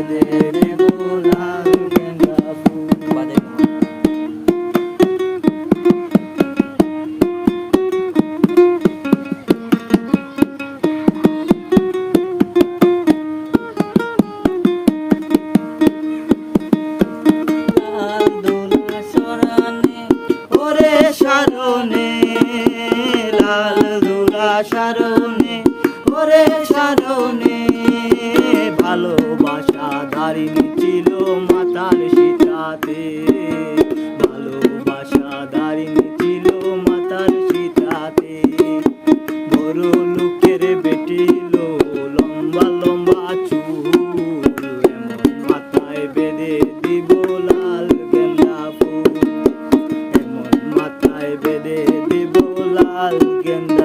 বেঁধে দেব লাল গেন্দা ফুল। সারণে লাল দোলা সারণে ওরে সারণে ভালোবাসা দারিণী ছিল মাতার সীতাতে, ভালোবাসা দারিণী ছিল মাতার সীতাতে। বড় লোকের বেটি লো লম্বা লম্বা চুল, এমন মাথায় বেঁধে দিব লাল গেন্দা ফুল, এমন মাথায় বেঁধে দিব লাল গেন্দা